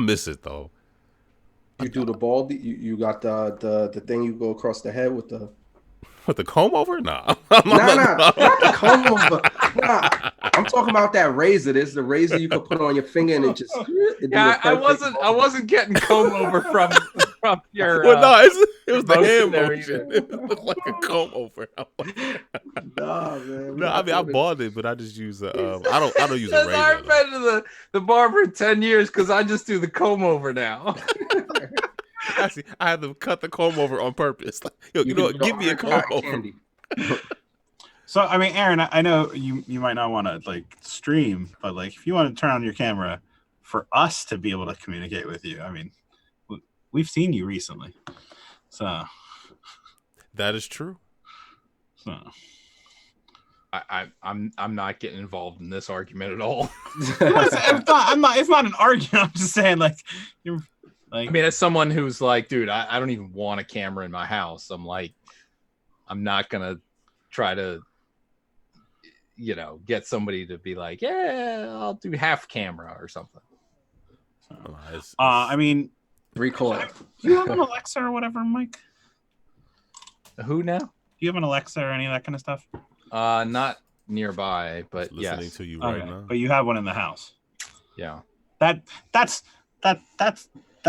Miss it though. You do the ball. You got the thing you go across the head with the. With the comb over? Nah. Not the comb over. Nah, I'm talking about that razor. There's the razor you could put on your finger and it just it do the Yeah, perfect. I wasn't getting comb over from your. Well, no, it was the hand there motion. It looked like a comb over. Nah, man. No, I mean I bought it, but I just use a. I don't use a razor. I've been to the barber 10 years because I just do the comb over now. Actually, I had to cut the comb over on purpose. Like, yo, you know what? Give me a comb over. So, I mean, Aaron, I know you might not want to like stream, but like if you want to turn on your camera for us to be able to communicate with you, I mean, we've seen you recently, so that is true. So. I'm not getting involved in this argument at all. It's not an argument. I'm just saying, like, you're like. I mean, as someone who's like, dude, I don't even want a camera in my house. I'm like, I'm not gonna try to, get somebody to be like, yeah, I'll do half camera or something. I mean, record. Do you have an Alexa or whatever, Mike? Who now? Do you have an Alexa or any of that kind of stuff? Not nearby, but listening yes. to you right now. But you have one in the house. Yeah. That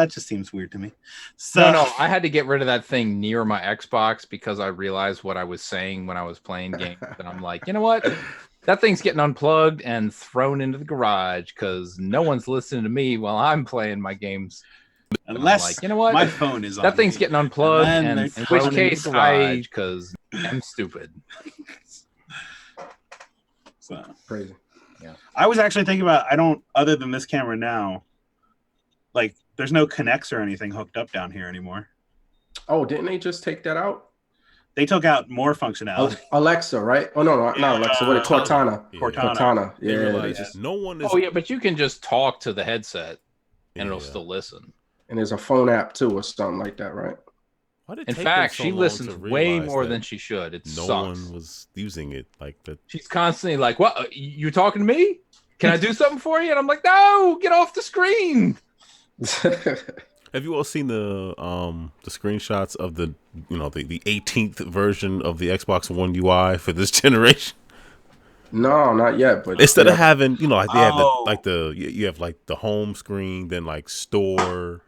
just seems weird to me. So No, I had to get rid of that thing near my Xbox because I realized what I was saying when I was playing games, and I'm like, you know what? That thing's getting unplugged and thrown into the garage because no one's listening to me while I'm playing my games. Unless, like, you know what? My phone is on. That thing's getting unplugged, and in which case because I'm stupid. So crazy. Yeah. I was actually thinking about, other than this camera now, like there's no connects or anything hooked up down here anymore. Oh, didn't they just take that out? They took out more functionality. Alexa, right? Oh no, not Alexa. What? Cortana. Yeah. Cortana. Yeah. No one is. Oh yeah, but you can just talk to the headset, and it'll still listen. And there's a phone app too, or something like that, right? In fact, she listens way more than she should. It no sucks. one was using it like that. She's constantly like, "What? You talking to me? Can I do something for you?" And I'm like, "No, get off the screen." Have you all seen the screenshots of the 18th version of the Xbox One UI for this generation? No, not yet. But instead of having, like they have you have like the home screen, then like store,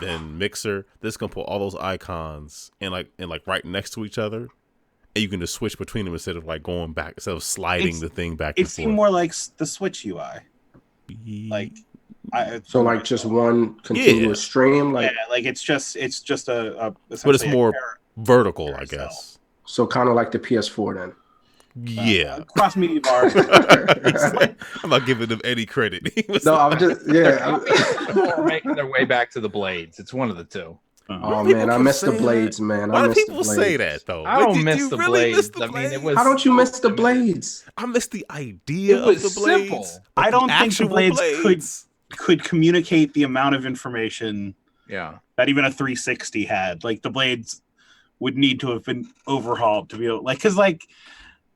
then mixer. This gonna put all those icons and like right next to each other, and you can just switch between them instead of like going back, instead of sliding the thing back. It seemed more like the Switch UI, like. So like just one continuous stream, like it's just a but it's more vertical, I guess. So kind of like the PS4 then. Yeah, cross media bar. I'm not giving them any credit. No, I'm just They're making their way back to the blades. It's one of the two. Oh man, I miss the blades, man. Why do people say that though? I don't miss the blades. I mean, it was. How don't you miss the blades? I miss the idea of the blades. I don't think the blades could communicate the amount of information that even a 360 had. Like the blades would need to have been overhauled to be able, because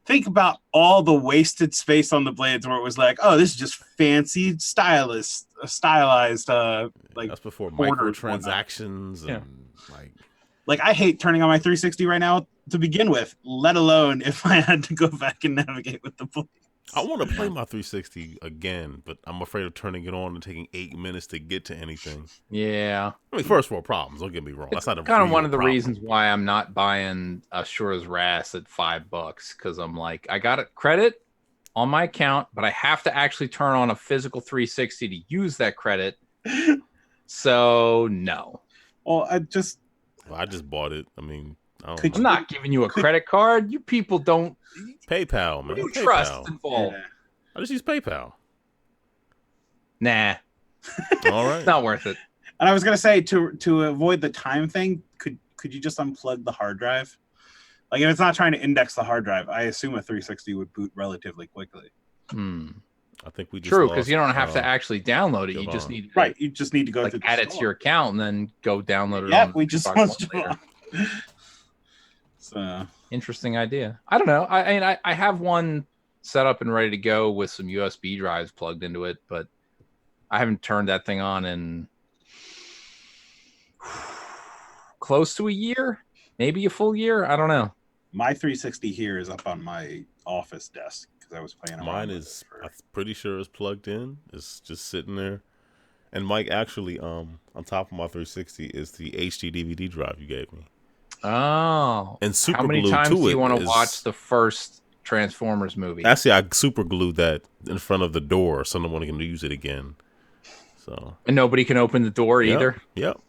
think about all the wasted space on the blades where it was like, oh, this is just fancy stylized that's before microtransactions and like I hate turning on my 360 right now to begin with, let alone if I had to go back and navigate with the blades. I want to play my 360 again, but I'm afraid of turning it on and taking 8 minutes to get to anything. Yeah. I mean, first world problems, don't get me wrong. That's not kind of one of the reasons why I'm not buying Asura's RAS at $5 because I'm like, I got a credit on my account, but I have to actually turn on a physical 360 to use that credit. So no. Well, I just bought it. I mean, I'm not giving you a credit card. You people don't. PayPal, man. You trust involved. I just use PayPal. Nah. All right. It's not worth it. And I was gonna say to avoid the time thing, could you just unplug the hard drive? Like if it's not trying to index the hard drive, I assume a 360 would boot relatively quickly. I think we just true because you don't have to actually download it. You just need You just need to go through add it to your account and then go download it. Yeah, we just later. So interesting idea. I don't know. I have one set up and ready to go with some USB drives plugged into it, but I haven't turned that thing on in close to a year, maybe a full year. I don't know. My 360 here is up on my office desk because I was playing around. Mine is, I'm pretty sure it's plugged in. It's just sitting there. And Mike, actually, on top of my 360 is the HD DVD drive you gave me. Oh. And super how many glued times to do you it want to is- watch the first Transformers movie? Actually, I super glued that in front of the door so no one can use it again. So And nobody can open the door either? Yep.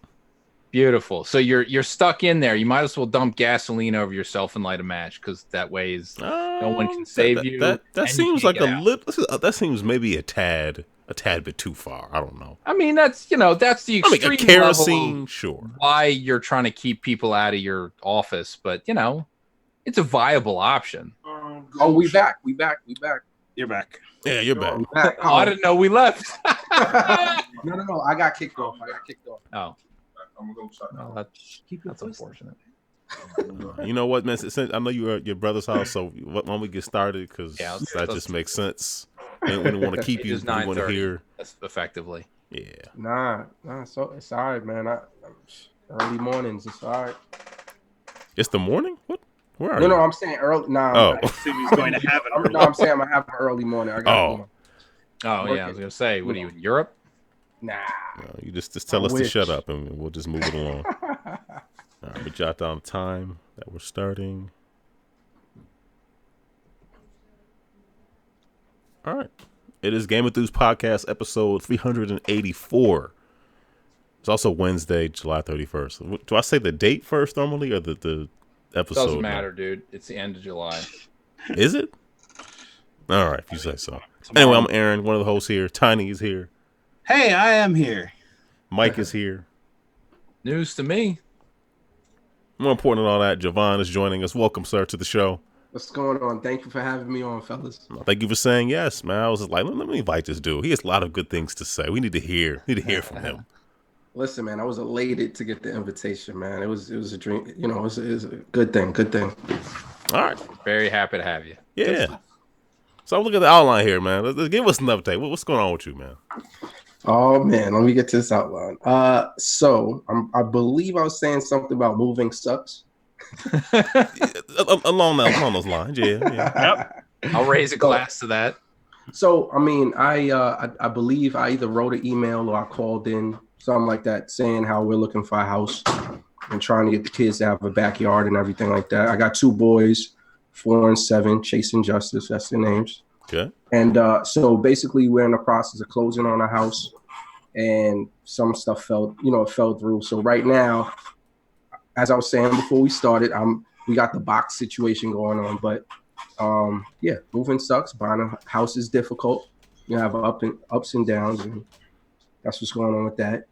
Beautiful. So you're stuck in there. You might as well dump gasoline over yourself and light a match, because that way no one can save you. That seems like a little. That seems maybe a tad bit too far. I don't know. I mean, that's the extreme a kerosene, level of sure. why you're trying to keep people out of your office, but it's a viable option. Oh, we back. You're back. Yeah, you're back. We back. Oh, I didn't know we left. No. I got kicked off. Oh. Well, that's unfortunate. You know what, man? Since I know you were at your brother's house, so why don't we get started? Because that just makes sense. And we want to keep you. We want to hear. That's effectively. Yeah. Nah. So it's all right, man. Early mornings. It's all right. It's the morning. What? Where are you? No. I'm saying early. Nah. Oh. I assume he's going to have it early. No, I'm saying I'm gonna have an early morning. I got Oh yeah, I was gonna say, what are you in Europe? Nah. No, you just tell us to shut up and we'll just move it along. All right, we jot down the time that we're starting. All right. It is GameEnthus Podcast episode 384. It's also Wednesday, July 31st. Do I say the date first normally or the episode? Doesn't matter, dude. It's the end of July. Is it? All right, if you say so. Anyway, I'm Aaron, one of the hosts here. Tiny is here. Hey, I am here. Mike is here. News to me. More important than all that, Javon is joining us. Welcome, sir, to the show. What's going on? Thank you for having me on, fellas. Thank you for saying yes, man. I was just like, let me invite this dude. He has a lot of good things to say. We need to hear from him. Listen, man, I was elated to get the invitation, man. It was a dream. It was a good thing. All right. Very happy to have you. Yeah. So look at the outline here, man. Let's give us an update. What's going on with you, man? Oh man, let me get to this outline. So I believe I was saying something about moving sucks. along those lines, yeah. Yep. I'll raise a glass to that. So I mean, I believe I either wrote an email or I called in, something like that, saying how we're looking for a house and trying to get the kids to have a backyard and everything like that. I got 2 boys, 4 and 7, Chase and Justice. That's their names. Okay. And so basically, we're in the process of closing on a house, and some stuff fell through. So right now, as I was saying before we started, we got the box situation going on, but yeah, moving sucks. Buying a house is difficult. You have ups and downs, and that's what's going on with that.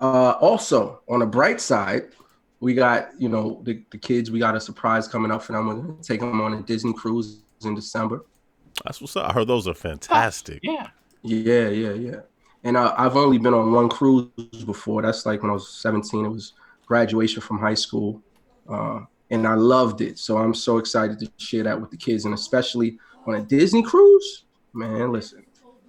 Also, on the bright side, we got, the kids, we got a surprise coming up for them. We're going to take them on a Disney cruise in December. That's what's up. I heard those are fantastic. Yeah. Yeah. And I've only been on one cruise before. That's like when I was 17. It was graduation from high school. And I loved it. So I'm so excited to share that with the kids. And especially on a Disney cruise, man, listen.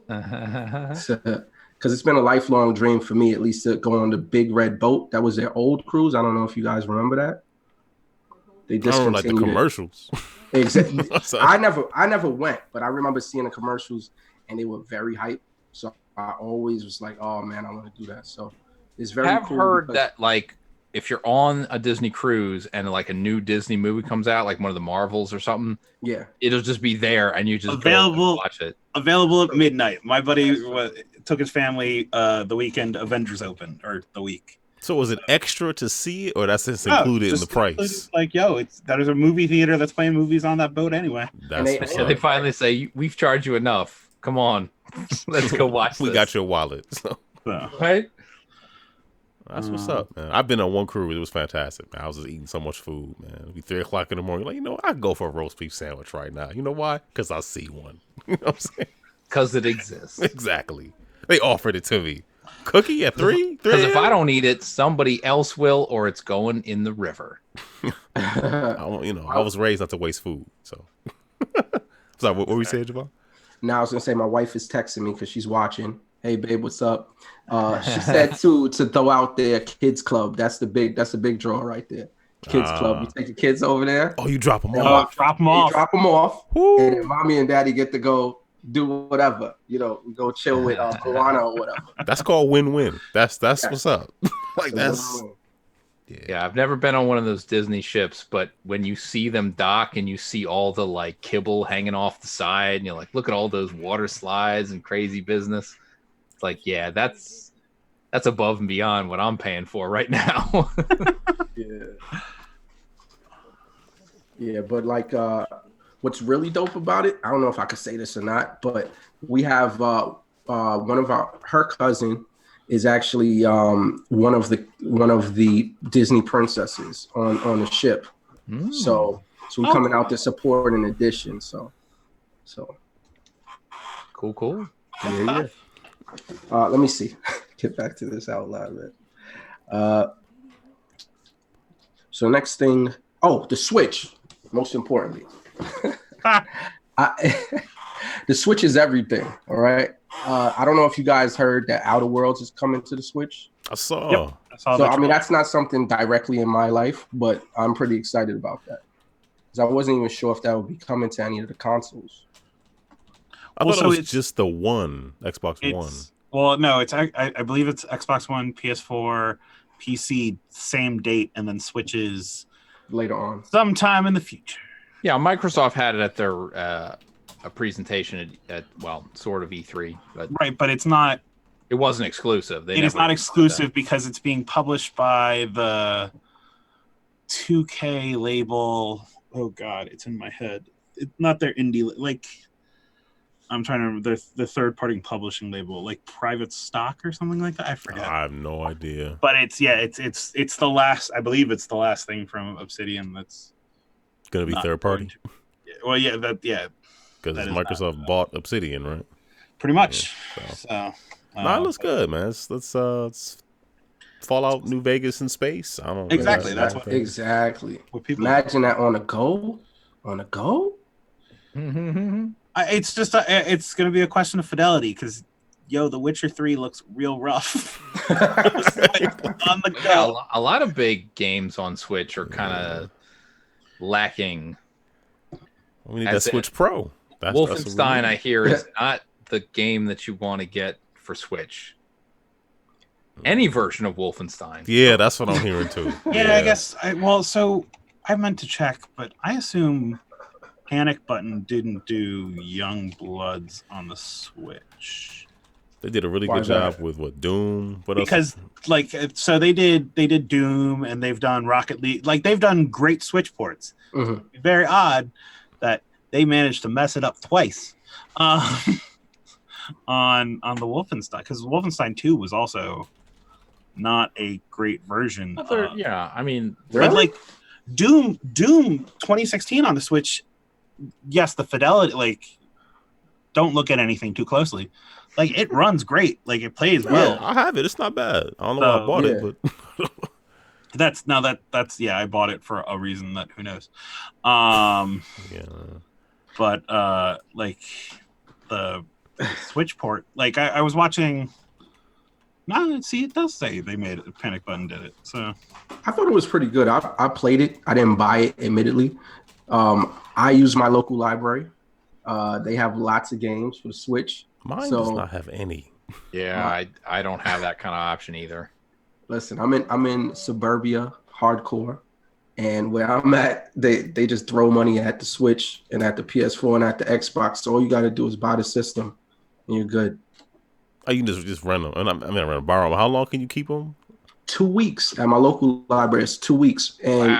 Because it's been a lifelong dream for me, at least, to go on the big red boat. That was their old cruise. I don't know if you guys remember that. They discontinued like the commercials. Exactly. I never went, but I remember seeing the commercials, and they were very hype. So I always was like, "Oh man, I want to do that." So it's very. I've cool heard that, like, if you're on a Disney cruise and like a new Disney movie comes out, like one of the Marvels or something, yeah, it'll just be there, and you just available go and watch it. Available at midnight. My buddy took his family the weekend Avengers opened, or the week. So was it extra to see it, or that's just included in the price? Like, there's a movie theater that's playing movies on that boat anyway. They finally say, we've charged you enough. Come on, let's go watch. We got your wallet, so. Right. That's what's up, man. I've been on one cruise. It was fantastic, man. I was just eating so much food, man. It'd be 3:00 in the morning. Like, I go for a roast beef sandwich right now. You know why? Because I see one. You know what I'm saying? Because it exists. Exactly. They offered it to me. Cookie at 3? Because if I don't eat it, somebody else will, or it's going in the river. I was raised not to waste food. So, sorry, what were we saying, Javon? Now I was gonna say my wife is texting me because she's watching, Hey babe, what's up? She said to throw out there kids club. That's the big draw right there. Kids club. You take the kids over there. Oh, you drop them off. Drop them off. Woo. And then mommy and daddy get to go do whatever. You know, go chill with Moana or whatever. That's called win-win. That's what's up. Like that's. Yeah, I've never been on one of those Disney ships, but when you see them dock and you see all the like kibble hanging off the side, and you're like, look at all those water slides and crazy business. It's like, yeah, that's above and beyond what I'm paying for right now. Yeah, but like what's really dope about it, I don't know if I could say this or not, but we have one of her cousin is actually one of the Disney princesses on the ship. So we're coming out to support an edition. So cool. Yeah. Let me see. Get back to this out loud, man. So next thing, the Switch. Most importantly, the Switch is everything. All right. I don't know if you guys heard that Outer Worlds is coming to the Switch. I saw. Yep, I saw. So I mean, that's not something directly in my life, but I'm pretty excited about that because I wasn't even sure if that would be coming to any of the consoles. I thought it was just the one Xbox One. Well, no, it's I believe it's Xbox One, PS4, PC, same date, and then Switches later on, sometime in the future. Yeah, Microsoft had it at their a presentation at sort of E3, but right, but it's not. It wasn't exclusive. It is not exclusive because it's being published by the 2K label. Oh God, it's in my head. It's not their indie. Like, I'm trying to remember the third-party publishing label, like Private Stock or something like that. I forget. I have no idea. But it's the last. I believe it's the last thing from Obsidian that's gonna be third-party. Well, yeah, because Microsoft bought Obsidian, right? Pretty much. Yeah, it looks good, man. It's Fallout New Vegas in space. I don't know. Exactly. That's what exactly. What people imagine that on a go. It's just it's going to be a question of fidelity because, The Witcher 3 looks real rough. On the go. Yeah, a lot of big games on Switch are kind of lacking. We need that Switch Pro. Wolfenstein, I hear, is not the game that you want to get for Switch. Any version of Wolfenstein. Yeah, that's what I'm hearing too. Yeah, I guess. So I meant to check, but I assume Panic Button didn't do Young Bloods on the Switch. They did a really good job with Doom. What else? So they did Doom, and they've done Rocket League. Like, they've done great Switch ports. Mm-hmm. Very odd that they managed to mess it up twice on the Wolfenstein, because Wolfenstein 2 was also not a great version. I mean, but like Doom 2016 on the Switch. Yes, the fidelity, like, don't look at anything too closely. Like, it runs great. Like, it plays well. I have it. It's not bad. I don't know why I bought it, but that's I bought it for a reason that who knows. But like the Switch port, like I was watching. No, see, it does say they made it. Panic Button did it. So I thought it was pretty good. I played it. I didn't buy it, admittedly. I use my local library. They have lots of games for the Switch. Mine does not have any. Yeah, I don't have that kind of option either. Listen, I'm in suburbia, hardcore, and where I'm at, they just throw money at the Switch and at the PS4 and at the Xbox. So all you got to do is buy the system, and you're good. Oh, you can just rent them. And borrow them. How long can you keep them? 2 weeks at my local library. It's 2 weeks, and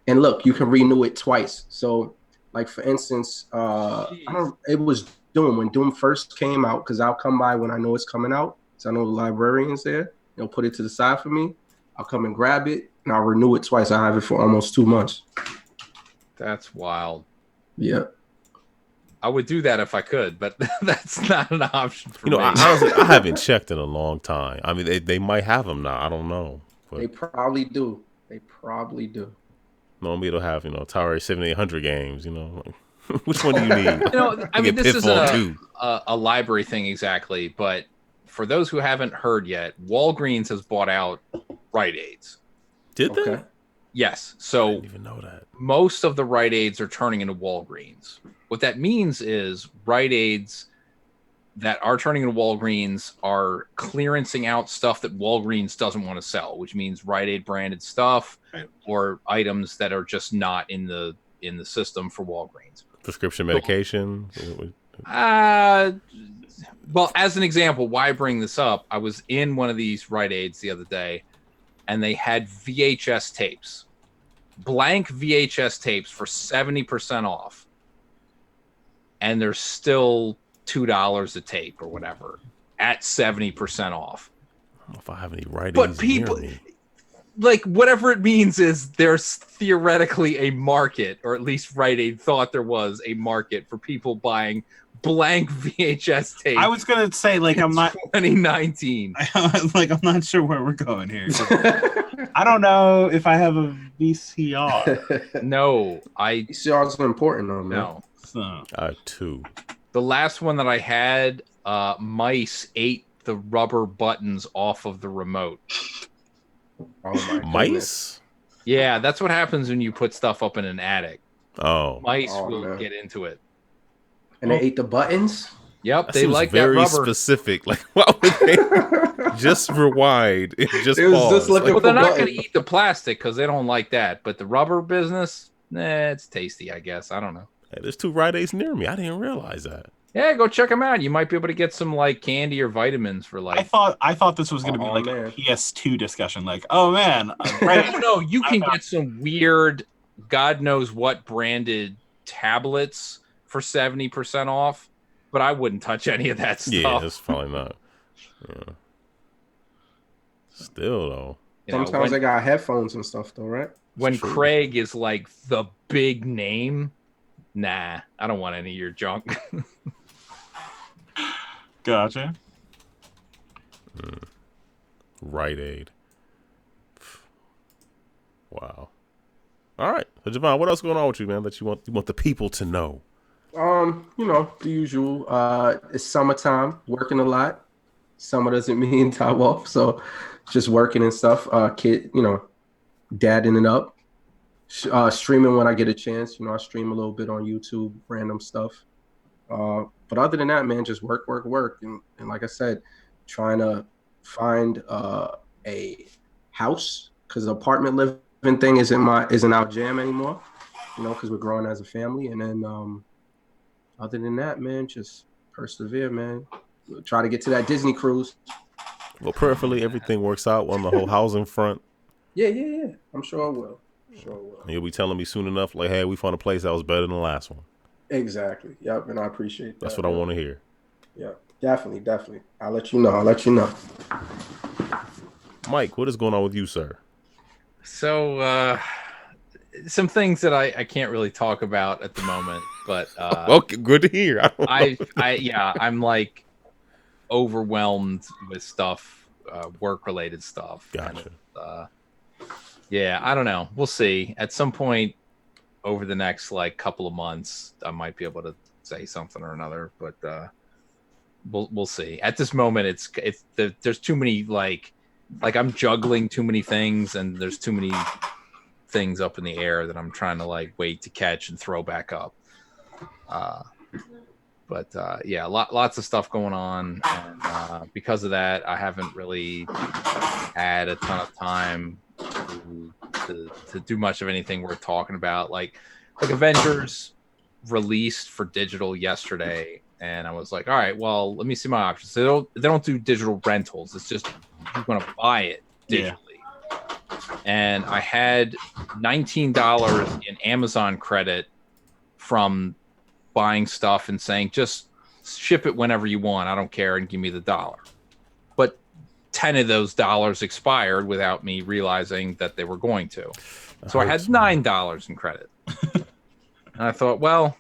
look, you can renew it twice. So, like for instance, it was Doom when Doom first came out, because I'll come by when I know it's coming out. So I know the librarian's there. They'll put it to the side for me. I'll come and grab it, and I'll renew it twice. I have it for almost 2 months. That's wild. Yeah. I would do that if I could, but that's not an option for me. Honestly, I haven't checked in a long time. I mean, they might have them now. I don't know. They probably do. Normally it'll have, Atari 7800 games, Which one do you need? I mean, this isn't a library thing exactly, but for those who haven't heard yet, Walgreens has bought out Rite Aids. Did they? Yes. I So didn't even know that. most of the Rite Aids are turning into Walgreens. What that means is Rite Aids that are turning into Walgreens are clearancing out stuff that Walgreens doesn't want to sell, which means Rite Aid branded stuff or items that are just not in the system for Walgreens. Prescription medication. Well, as an example, why I bring this up, I was in one of these Rite Aids the other day, and they had VHS tapes, blank VHS tapes for 70% off. And they're still $2 a tape or whatever at 70% off. I don't know if I have any Rite Aids. But people, like, whatever it means is there's theoretically a market, or at least Rite Aid thought there was a market for people buying blank VHS tape. I was gonna say, like, I'm not 2019. Like, I'm not sure where we're going here. I don't know if I have a VCR. No, VCRs are important though, man. No. So. Two. The last one that I had, mice ate the rubber buttons off of the remote. Oh my Mice? goodness. Yeah, that's what happens when you put stuff up in an attic. Oh. Mice Oh, will man. get into it. And they ate the buttons? Yep, That they seems like very that rubber. specific. Like, why would they just rewind and just It was pause? just looking Well, they're not button. going to eat the plastic because they don't like that. But the rubber business, it's tasty, I guess. I don't know. Hey, there's 2 Rite Aids near me. I didn't realize that. Yeah, go check them out. You might be able to get some like candy or vitamins for like. I thought this was going to be like man. a PS2 discussion. Like, oh man, right? No, you can get some weird, God knows what branded tablets for 70% off. But I wouldn't touch any of that stuff. Yeah, it's probably not. Yeah. Still though. Sometimes they got headphones and stuff though, right? When true. Craig is like the big name, nah, I don't want any of your junk. Gotcha. Rite Aid. Wow. All right. So Javon, what else going on with you, man, that you want the people to know? You know, the usual. It's summertime, working a lot. Summer doesn't mean time off, so just working and stuff. Kid, you know, dadding it up. Streaming when I get a chance. You know, I stream a little bit on YouTube, random stuff. But other than that, man, just work. And like I said, trying to find a house, because the apartment living thing isn't our jam anymore. You know, because we're growing as a family. And then other than that, man, just persevere, man. Try to get to that Disney cruise. Well, prayerfully, everything works out on the whole housing front. Yeah. I'm sure it will. And you'll be telling me soon enough, like, hey, we found a place that was better than the last one. Exactly. Yep. And I appreciate that. That's what I want to hear. Yeah, definitely. I'll let you know. Mike, what is going on with you, sir? So, some things that I can't really talk about at the moment, but okay, good to hear. I'm like overwhelmed with stuff, work related stuff. Gotcha. And, yeah, I don't know. We'll see. At some point over the next like couple of months, I might be able to say something or another, but we'll see. At this moment, there's too many like I'm juggling too many things, and there's too many things up in the air that I'm trying to like wait to catch and throw back up. But yeah, lots of stuff going on, and because of that, I haven't really had a ton of time to do much of anything worth talking about. Like Avengers released for digital yesterday, and I was like, all right, well, let me see my options. They don't do digital rentals. It's just you're going to buy it digitally. Yeah. And I had $19 in Amazon credit from buying stuff and saying, just ship it whenever you want. I don't care, and give me the $1. But 10 of those dollars expired without me realizing that they were going to. So I had $9 in credit. And I thought, well,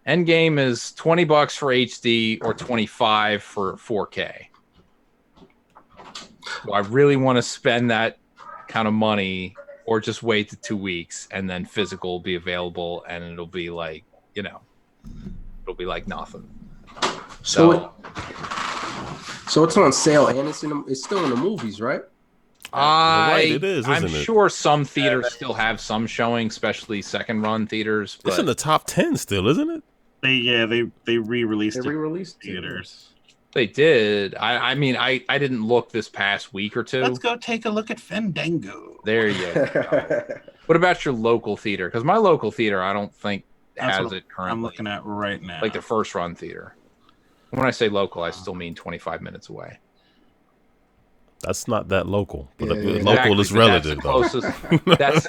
Endgame is $20 for HD or $25 for 4K. So I really want to spend that kind of money, or just wait the 2 weeks and then physical will be available, and it'll be like, it'll be like nothing. So So it's on sale and it's still in the movies, right? Right, it is. I'm Isn't it? sure some theaters still have some showing, especially second run theaters. But It's in the top 10 still, isn't it? They re-released They re-released theaters. They did. I mean, I didn't look this past week or two. Let's go take a look at Fandango. There you go. What about your local theater? Because my local theater, I don't think has it currently. I'm looking at right now. Like the first run theater. When I say local, I still mean 25 minutes away. That's not that local. But Exactly, local is relative, that's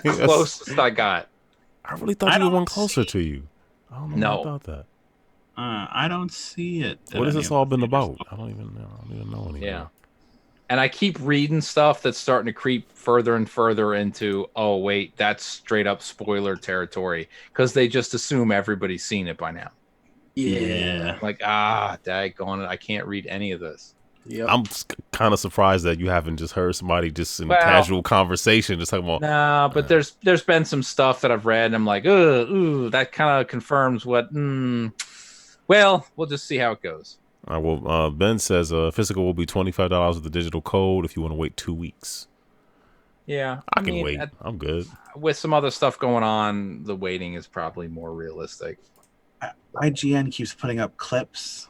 the closest I got. I really thought you were one closer to you. I don't know about that. I don't see it. What has this all been about? I don't even know anymore. Yeah. And I keep reading stuff that's starting to creep further and further into, oh, wait, that's straight up spoiler territory. Because they just assume everybody's seen it by now. Yeah. Like, daggone it, I can't read any of this. Yep. I'm kind of surprised that you haven't just heard somebody just in casual conversation just talking about. Nah, but there's been some stuff that I've read, and I'm like, ooh, that kind of confirms what. Well, we'll just see how it goes. Well, Ben says physical will be $25 with the digital code if you want to wait 2 weeks. Yeah, I can wait. I'm good. With some other stuff going on, the waiting is probably more realistic. IGN keeps putting up clips,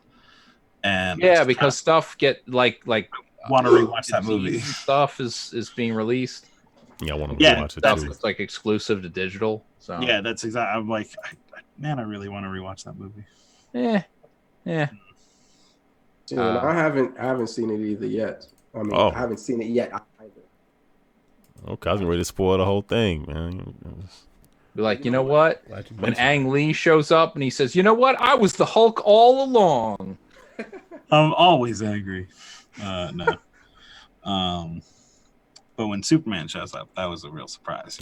and because stuff get like want to rewatch that movie. Stuff is being released. Yeah, I want to rewatch it too. It's like exclusive to digital. So yeah, that's exactly. I'm like, I really want to rewatch that movie. Yeah. I haven't seen it either yet. I mean, I haven't seen it yet either. Okay, I was ready to spoil the whole thing, man. Be like, you know what? When Ang Lee shows up and he says, you know what? I was the Hulk all along. I'm always angry. No. But when Superman shows up, that was a real surprise.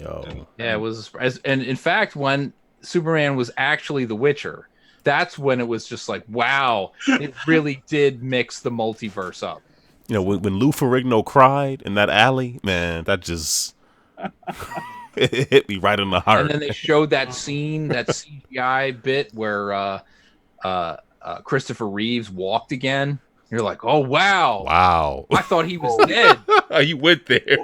Yeah, it was a surprise. And in fact, when Superman was actually the Witcher, that's when it was just like, wow, it really did mix the multiverse up. You know, when Lou Ferrigno cried in that alley, man, that just it hit me right in the heart. And then they showed that scene, that CGI bit where Christopher Reeves walked again. You're like, oh, wow. I thought he was dead. You went there.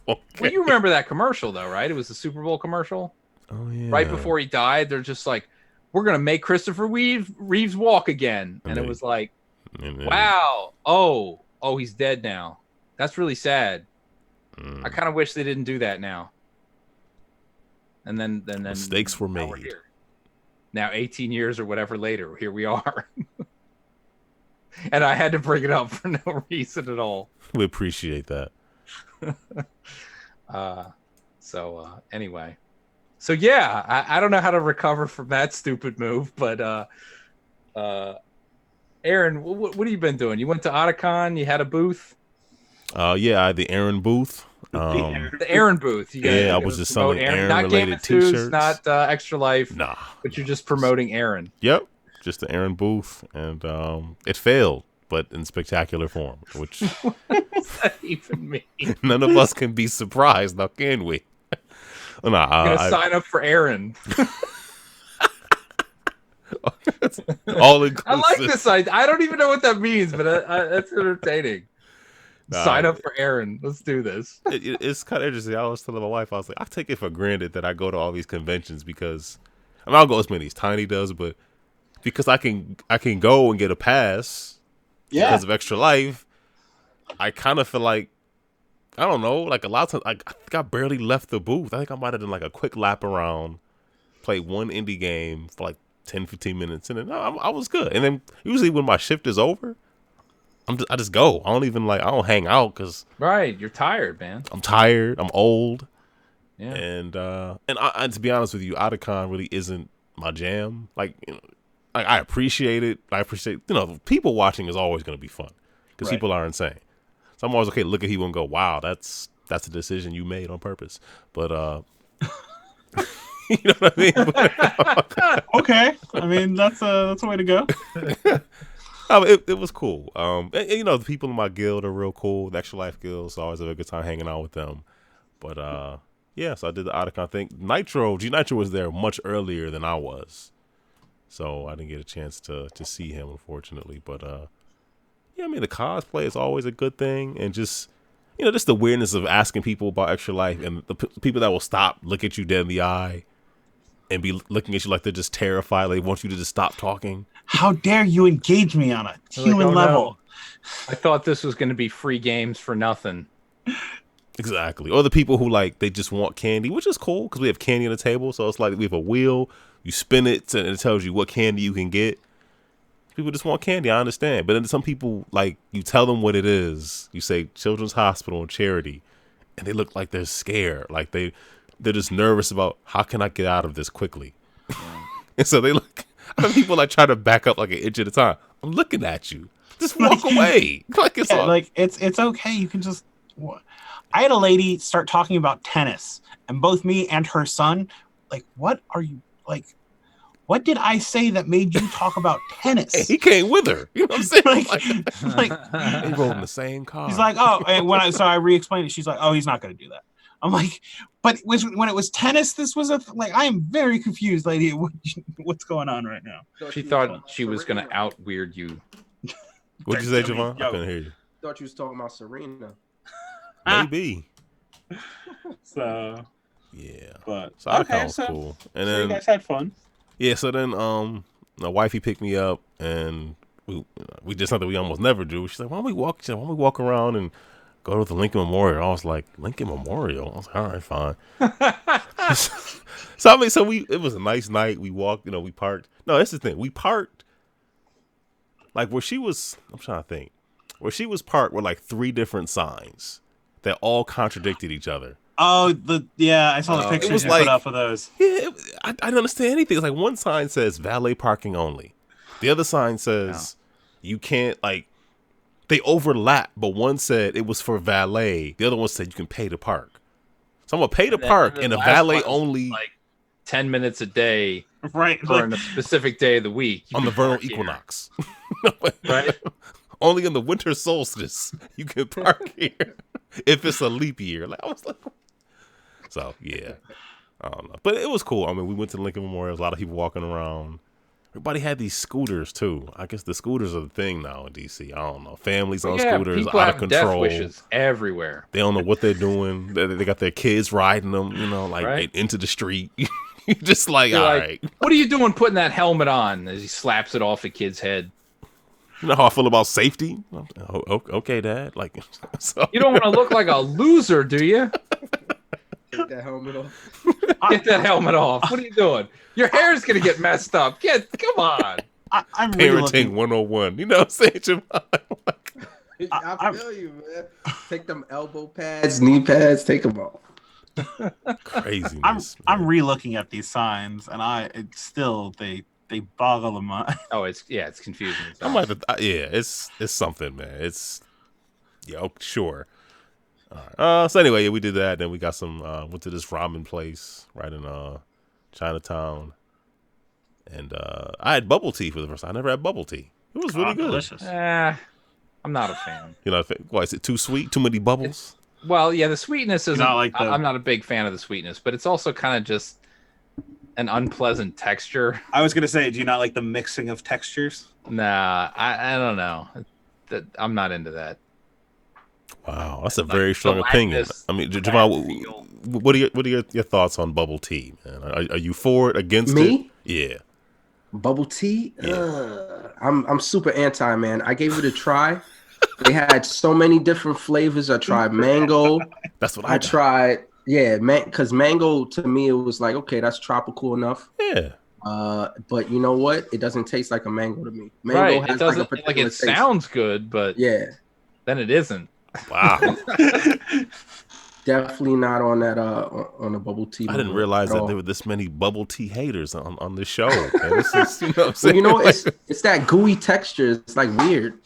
Well, you remember that commercial, though, right? It was the Super Bowl commercial. Oh, yeah. Right before he died, they're just like, we're going to make Christopher Reeves walk again. And it was like, wow. Oh, he's dead now. That's really sad. I kind of wish they didn't do that now. And then mistakes were made. Now 18 years or whatever later, here we are. And I had to bring it up for no reason at all. We appreciate that. Anyway. So yeah, I don't know how to recover from that stupid move, but Aaron, what have you been doing? You went to Otakon, you had a booth? Yeah, the Aaron booth. The Aaron booth. I was just selling Aaron-related t-shirts. Not Extra Life. Nah. But you're just promoting Aaron. Yep. Just the Aaron booth, and it failed, but in spectacular form, which what does that even mean? None of us can be surprised, now can we? I'm gonna sign up for Aaron. All inclusive. I like this. I don't even know what that means, but that's entertaining. Sign up for Aaron. Let's do this. It's kind of interesting. I was telling my wife, I was like, I take it for granted that I go to all these conventions because I'll go as many as Tiny does, but because I can go and get a pass because of Extra Life, I kind of feel like, I don't know, like a lot of times, I think I barely left the booth. I think I might have done like a quick lap around, played one indie game for like 10, 15 minutes, and then I was good. And then usually when my shift is over, I just go. I don't hang out because you're tired, man. I'm tired. I'm old. Yeah. And to be honest with you, Otakon really isn't my jam. Like, I appreciate it. I appreciate, people watching is always going to be fun because people are insane. So I'm always okay to look at people and go, wow, that's a decision you made on purpose. But you know what I mean? Okay. I mean, that's a way to go. It was cool. And, the people in my guild are real cool. The Extra Life Guild, so I always have a good time hanging out with them. But so I did the Otakon thing. G Nitro was there much earlier than I was, so I didn't get a chance to see him, unfortunately. But Yeah, I mean, the cosplay is always a good thing, and just just the weirdness of asking people about Extra Life, and the people that will stop, look at you dead in the eye, and be looking at you like they're just terrified. They want you to just stop talking. How dare you engage me on a human level? No. I thought this was going to be free games for nothing. Exactly. Or the people who they just want candy, which is cool because we have candy on the table. So it's like we have a wheel, you spin it, and it tells you what candy you can get. People just want candy, I understand. But then some people, you tell them what it is. You say Children's Hospital and Charity, and they look like they're scared. Like they're just nervous about how can I get out of this quickly. And so they look. People try to back up like an inch at a time. I'm looking at you. Just walk away. It's okay. You can just. I had a lady start talking about tennis, and both me and her son, what are you what did I say that made you talk about tennis? Hey, he came with her. You know what I'm saying? They rode in the same car. He's like, oh, and I re-explained it. She's like, oh, he's not going to do that. I'm like, but when it was tennis, this was I am very confused, lady. What's going on right now? She thought she was going to out weird you. What'd you say, Javon? I couldn't hear you. Thought you was talking about Serena. Maybe. So. Yeah. But so okay, was cool. And then you guys had fun. Yeah, so then my wifey picked me up, and we did something we almost never do. She's like, why don't we walk around and go to the Lincoln Memorial? I was like, Lincoln Memorial? I was like, all right, fine. It was a nice night. We walked, we parked. No, that's the thing. We parked where she was, I'm trying to think. Where she was parked were 3 different signs that all contradicted each other. Oh, I saw the pictures you put up of those. Yeah, I didn't understand anything. It's one sign says valet parking only. The other sign says you can't, they overlap, but one said it was for valet. The other one said you can pay to park. So I'm going to pay to park in a valet only. 10 minutes a day. Right. For a specific day of the week. On the vernal equinox. Right? Only in the winter solstice you can park here if it's a leap year. I was like... So, yeah. I don't know. But it was cool. I mean, we went to Lincoln Memorial. A lot of people walking around. Everybody had these scooters, too. I guess the scooters are the thing now in D.C. I don't know. Families on scooters, people out have of control. Death wishes everywhere. They don't know what they're doing. They got their kids riding them, into the street. You're just all right. What are you doing putting that helmet on as he slaps it off a kid's head? You know how I feel about safety? Okay, Dad. So, you don't want to look like a loser, do you? Get that helmet off. Get that helmet off. What are you doing? Your hair's going to get messed up. Come on. I'm Parenting 101. You know what I'm saying, Javon? I feel you, man. Take them elbow pads, knee pads, take them off. Craziness. I'm re-looking at these signs, and they boggle the mind. Oh, it's confusing. It's something, man. It's sure. All right. So anyway, we did that. Then we got some. Went to this ramen place right in Chinatown, and I had bubble tea for the first time. I never had bubble tea. It was really good. Delicious. I'm not a fan. Why is it too sweet? Too many bubbles? The sweetness isn't. I'm not a big fan of the sweetness, but it's also kind of just an unpleasant texture. I was gonna say, do you not like the mixing of textures? Nah, I don't know. I'm not into that. Wow, that's a very strong opinion. I mean, Javon, what are your thoughts on bubble tea, man? Are you for it, against Me? it? Yeah. Bubble tea? Yeah. I'm super anti, man. I gave it a try. They had so many different flavors. I tried mango. That's what I tried. Yeah, because mango to me it was like, okay, that's tropical enough. Yeah. But you know what? It doesn't taste like a mango to me. Mango right. has It doesn't like a particular taste. Sounds good, but then it isn't. Wow. Definitely not on that on the bubble tea. I didn't realize that there were this many bubble tea haters on this show. This is, you know what I'm saying? It's that gooey texture. It's like weird.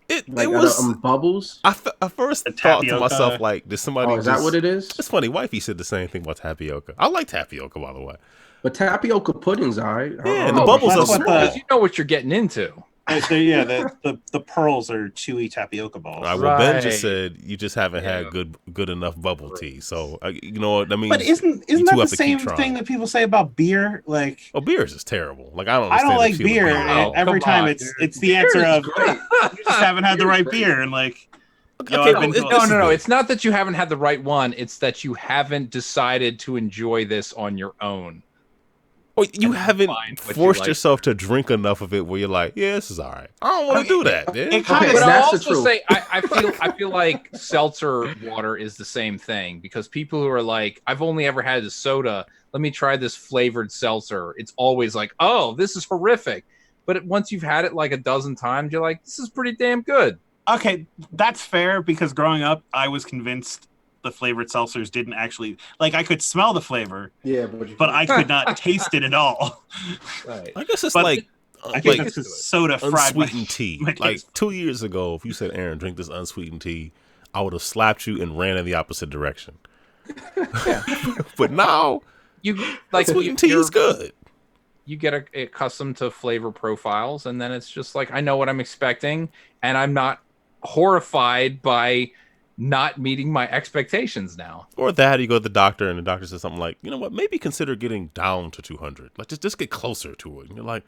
It was bubbles. I first thought to myself, did somebody? Is that what it is? It's funny. Wifey said the same thing about tapioca. I like tapioca, by the way. But tapioca pudding's all right. Yeah, and the bubbles are small. You know what you're getting into. The pearls are chewy tapioca balls. All right, well, Ben just said you just haven't had good enough bubble tea. So you know what I mean. But isn't that the same thing that people say about beer? Like, beer is just terrible. Like I don't like beer. Every time it's the answer of you just haven't had the right beer, and like. No. It's not that you haven't had the right one. It's that you haven't decided to enjoy this on your own. Or you haven't forced yourself to drink enough of it where you're like, yeah, this is all right. I don't want to do that. But I'll also say I feel like seltzer water is the same thing, because people who are like, I've only ever had a soda, let me try this flavored seltzer. It's always like, oh, this is horrific. But once you've had it like a dozen times, you're like, this is pretty damn good. Okay, that's fair, because growing up, I was convinced the flavored seltzers didn't actually, like, I could smell the flavor, but I could not taste it at all. Right. I guess it's I think that's because soda fried unsweetened tea. Like 2 years ago, if you said, Aaron, drink this unsweetened tea, I would have slapped you and ran in the opposite direction. But now, unsweetened tea is good. You get accustomed to flavor profiles, and then it's just like, I know what I'm expecting, and I'm not horrified by not meeting my expectations now. Or that you go to the doctor and the doctor says something like, you know what, maybe consider getting down to 200. Like just get closer to it. And you're like,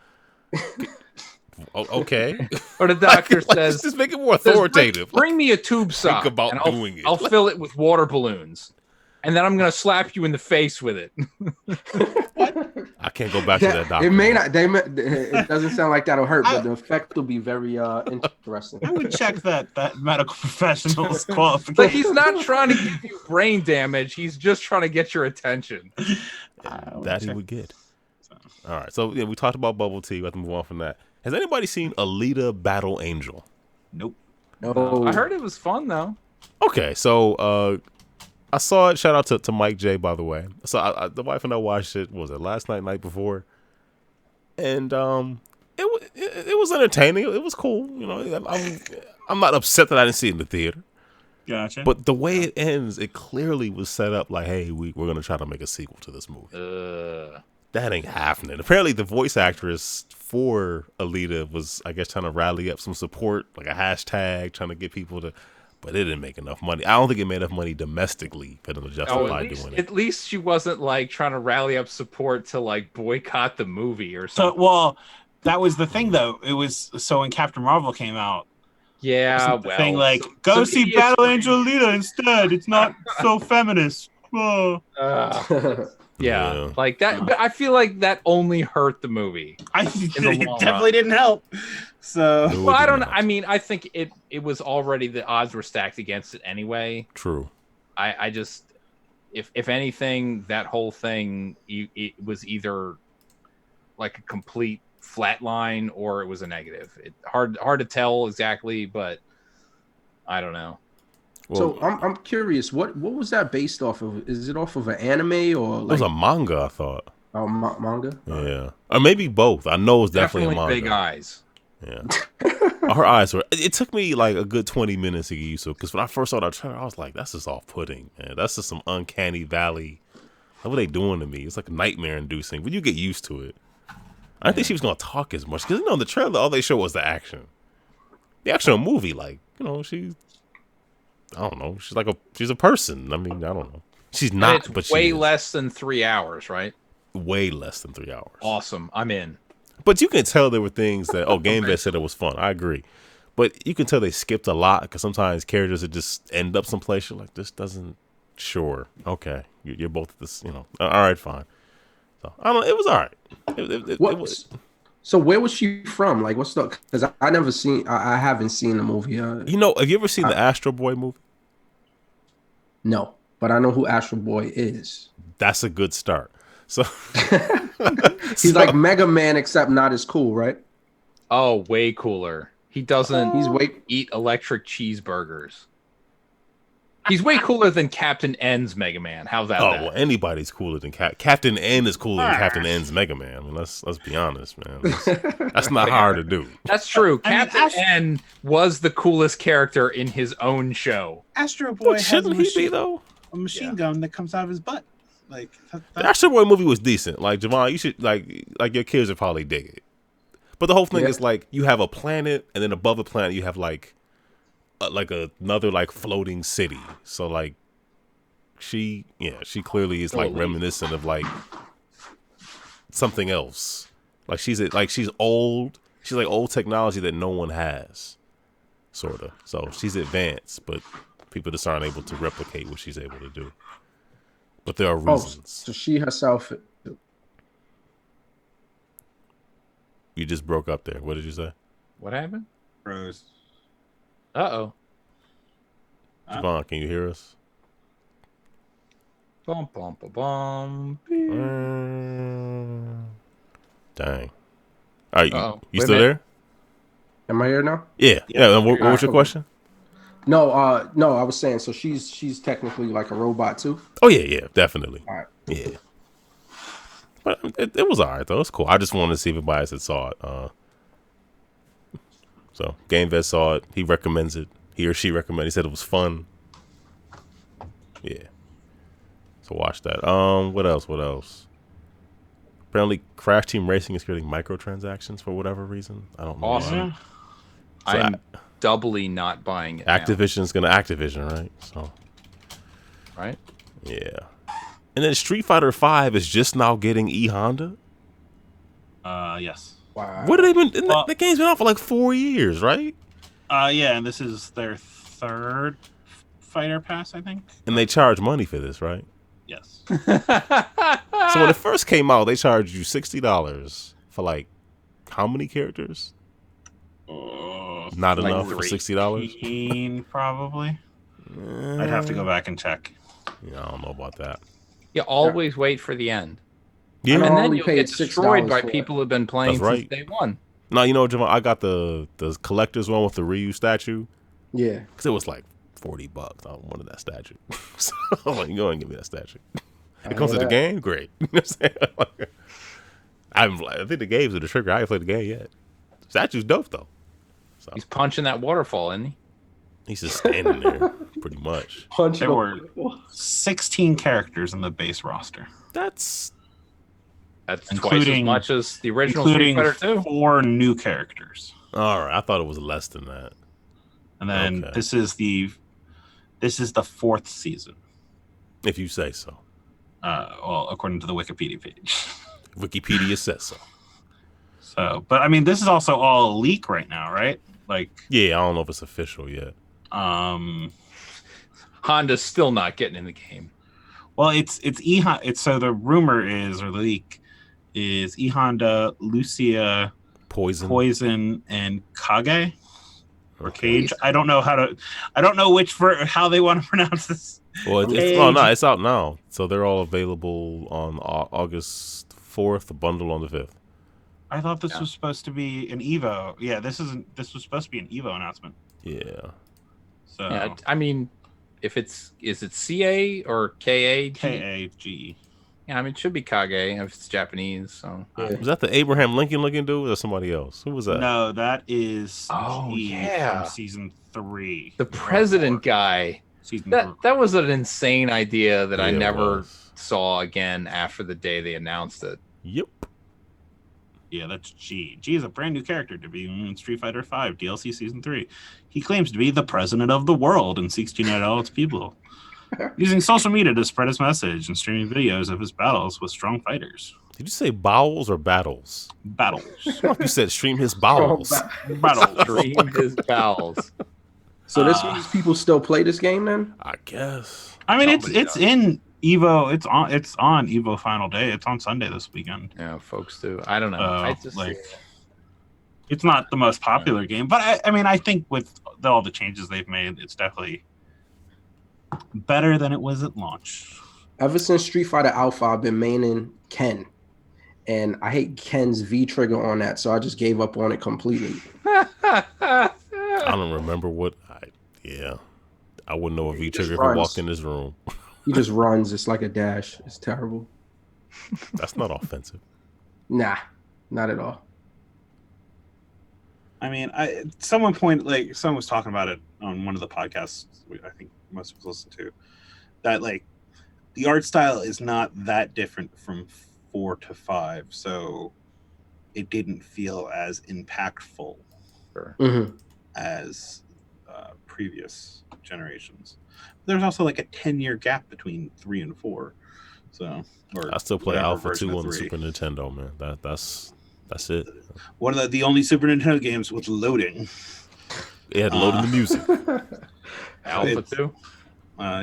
okay. Or the doctor says, just make it more authoritative. Bring me a tube sock. Think about doing it. I'll fill it with water balloons. And then I'm going to slap you in the face with it. I can't go back to that doctor. It may not. It doesn't sound like that'll hurt, but the effect will be very interesting. I would check that medical professional's qualification. But he's not trying to give you brain damage. He's just trying to get your attention. That he would get. All right. So we talked about bubble tea. We have to move on from that. Has anybody seen Alita Battle Angel? Nope. No. I heard it was fun though. Okay, so I saw it. Shout out to Mike J, by the way. So the wife and I watched it. What was it last night before? And it was entertaining. It was cool. You know, I'm not upset that I didn't see it in the theater. Gotcha. But the way it ends, it clearly was set up like, hey, we're gonna try to make a sequel to this movie. That ain't happening. Apparently, the voice actress for Alita was, I guess, trying to rally up some support, like a hashtag, trying to get people to. But it didn't make enough money. I don't think it made enough money domestically for them to justify doing it. At least she wasn't like trying to rally up support to like boycott the movie or something. So, well, that was the thing though. It was so when Captain Marvel came out. Yeah, well, thing like go see Battle Angel Alita instead. It's not so feminist. Oh. Yeah, like that. But I feel like that only hurt the movie. It definitely didn't help. So, well, I don't know. I mean, I think it was already, the odds were stacked against it anyway. True. I just, if anything, that whole thing, it was either like a complete flat line or it was a negative. Hard to tell exactly, but I don't know. Well, so I'm curious, what was that based off of? Is it off of an anime or? It was a manga, I thought. Oh, manga? Yeah, or maybe both. I know it's definitely a manga. Big eyes. Yeah, her eyes were. It took me like a good 20 minutes to get used to it, because when I first saw that trailer, I was like, "That's just off-putting, man. That's just some uncanny valley. What are they doing to me? It's like nightmare-inducing." But you get used to it. I didn't think she was gonna talk as much, because in the trailer, all they showed was the action. The actual movie, like, I don't know. She's a person. I mean, I don't know. She's not, but way less than 3 hours, right? Way less than 3 hours. Awesome. I'm in. But you can tell there were things that, GameEnthus said it was fun. I agree. But you can tell they skipped a lot, because sometimes characters would just end up someplace. You're like, this doesn't, sure. Okay. You're both this, all right, fine. So, I don't know. It was all right. It was. So where was she from? Like, what's the? Because I haven't seen the movie. Have you ever seen the Astro Boy movie? No, but I know who Astro Boy is. That's a good start. So he's like Mega Man, except not as cool, right? Oh, way cooler. He doesn't. Eat electric cheeseburgers. He's way cooler than Captain N's Mega Man. How's that? Well, anybody's cooler than Captain N is cooler than Captain N's Mega Man. I mean, let's be honest, man. That's not hard to do. That's true. Captain N was the coolest character in his own show. Astro Boy shouldn't he be though? A machine gun that comes out of his butt. Like the Astro Boy movie was decent. Like Javon, you should like your kids would probably dig it. But the whole thing is like you have a planet, and then above the planet you have like another like floating city. So like she clearly is like reminiscent of like something else. Like she's old. She's like old technology that no one has, sort of. So she's advanced, but people just aren't able to replicate what she's able to do. But there are reasons. So she herself. You just broke up there. What did you say? What happened? Rose. Uh-oh. Javon, can you hear us? Bum, bum, bum, bum. Dang. All right, you Wait still there? Am I here now? Yeah. What was your question? No, I was saying, so she's technically like a robot too. Oh yeah, definitely. All right. Yeah. But it was all right though. It's cool. I just wanted to see if anybody else had saw it. So GameEnthus saw it. He recommends it. He or she recommended. He said it was fun. Yeah. So watch that. What else? Apparently, Crash Team Racing is creating microtransactions for whatever reason. I don't know. Awesome. So I'm doubly not buying it. Activision's gonna Activision, right? So. Right. Yeah. And then Street Fighter V is just now getting E-Honda. Yes. Wow. What have they been? The game's been out for like 4 years, right? Yeah, and this is their third fighter pass, I think. And they charge money for this, right? Yes. So when it first came out, they charged you $60 for like how many characters? Not like enough for $60. 18, probably. I'd have to go back and check. Yeah, I don't know about that. You always wait for the end. Yeah, and then you'll get destroyed by people who've been playing since day one. No, you know, Jamal, I got the collector's one with the Ryu statue. Yeah, because it was like $40. I wanted that statue, so I'm like, go and give me that statue. It comes with the game, great. You know what I'm saying? I think the game's with the trigger. I haven't played the game yet. Statue's dope though. So. He's punching that waterfall, isn't he? He's just standing there, pretty much. There were 16 characters in the base roster. That's twice as much as the original Street Fighter 2. 4 new characters. All right, I thought it was less than that. And then this is the 4th season, if you say so. Well, according to the Wikipedia page. Wikipedia says so. So, but I mean, this is also all leak right now, right? Like, yeah, I don't know if it's official yet. Honda's still not getting in the game. Well, it's E-Honda. So the rumor is, or the leak is, E-Honda, Lucia, Poison, and Kage or Cage. I don't know how how they want to pronounce this. Well, it's out now. So they're all available on August 4th. The bundle on the 5th. I thought this was supposed to be an Evo. Yeah, this was supposed to be an Evo announcement. Yeah. So yeah, I mean, is it CA or KA? KAGE. Yeah, I mean, it should be Kage if it's Japanese. So was that the Abraham Lincoln looking dude or somebody else? Who was that? No, that is from season 3. The president guy. That was an insane idea that I never saw again after the day they announced it. Yep. Yeah, that's G. G is a brand new character to be in Street Fighter V DLC Season 3. He claims to be the president of the world and seeks to unite all its people. Using social media to spread his message and streaming videos of his battles with strong fighters. Did you say bowels or battles? Battles. You said stream his bowels. Battles. Stream his bowels. So this means people still play this game then? I guess. I mean, it's in Evo. It's on Evo Final Day. It's on Sunday this weekend. Yeah, folks do. I don't know. It's not the most popular game, but I mean, I think with all the changes they've made, it's definitely better than it was at launch. Ever since Street Fighter Alpha, I've been maining Ken, and I hate Ken's V trigger on that, so I just gave up on it completely. I don't remember what. I wouldn't know a V trigger if I walked in this room. He just runs. It's like a dash. It's terrible. That's not offensive. Nah, not at all. I mean, someone was talking about it on one of the podcasts I think most people listen to, that like the art style is not that different from 4 to 5. So it didn't feel as impactful as previous generations. There's also like a 10-year gap between 3 and 4. So I still play Alpha 2 on the Super Nintendo, man. That's it. One of the only Super Nintendo games with loading. It had loading the music. Alpha 2?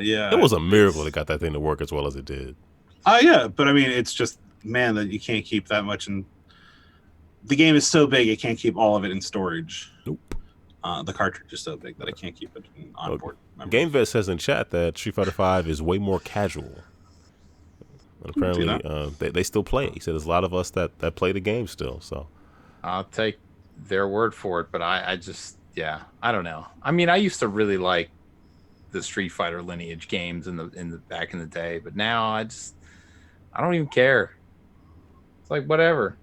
Yeah. It was a miracle they got that thing to work as well as it did. Yeah, but I mean, it's just, man, that you can't keep that much in. The game is so big, it can't keep all of it in storage. Nope. The cartridge is so big that I can't keep it in onboard. GameEnthus says in chat that Street Fighter V is way more casual. And apparently, they still play it. He said there's a lot of us that play the game still. So I'll take their word for it, but I just, I don't know. I mean, I used to really like the Street Fighter lineage games in the back in the day, but now I don't even care. It's like whatever.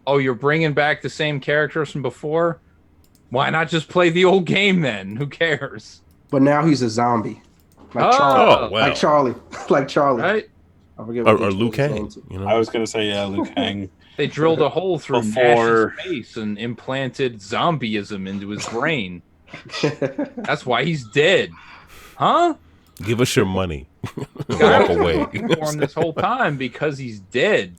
Oh, you're bringing back the same characters from before? Why not just play the old game then? Who cares? But now he's a zombie, like Charlie. Like Charlie, like Charlie. Right? I forget or Liu Kang. You know? I was gonna say Liu Kang. They drilled a hole through Nash's face and implanted zombieism into his brain. That's why he's dead. Huh? Give us your money. Walk away. For him this whole time because he's dead.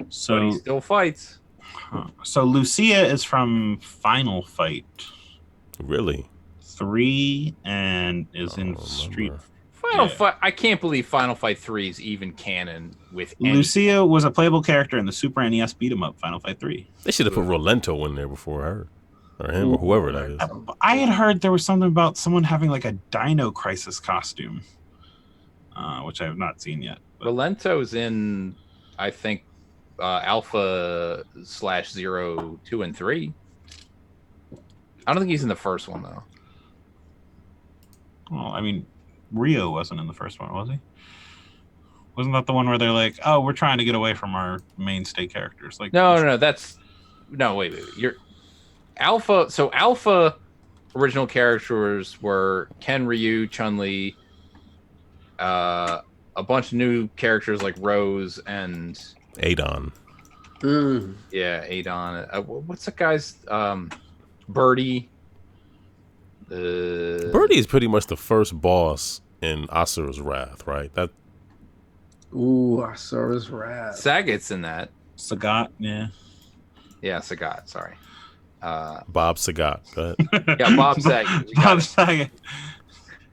So but he still fights. So Lucia is from Final Fight. Really? 3 and is in Street Final Fight. I can't believe Final Fight 3 is even canon with Lucia was a playable character in the Super NES beat 'em up Final Fight 3. They should have put Rolento in there before her. Or him, or whoever that is. I had heard there was something about someone having like a Dino Crisis costume, which I have not seen yet. Rolento's in, I think, Alpha/0, 2, and 3. I don't think he's in the first one, though. Well, I mean, Rio wasn't in the first one, was he? Wasn't that the one where they're like, oh, we're trying to get away from our mainstay characters? Like, No, that's... No, wait. You're... Alpha... So Alpha original characters were Ken, Ryu, Chun-Li, a bunch of new characters like Rose and... Adon. Yeah, Adon. What's that guy's... Birdie. Birdie is pretty much the first boss in Asura's Wrath, right? Asura's Wrath. Sagat's in that. Sagat, yeah. Yeah, Sagat, sorry. Bob Sagat. Go ahead. Yeah, Bob Saget. Bob Saget.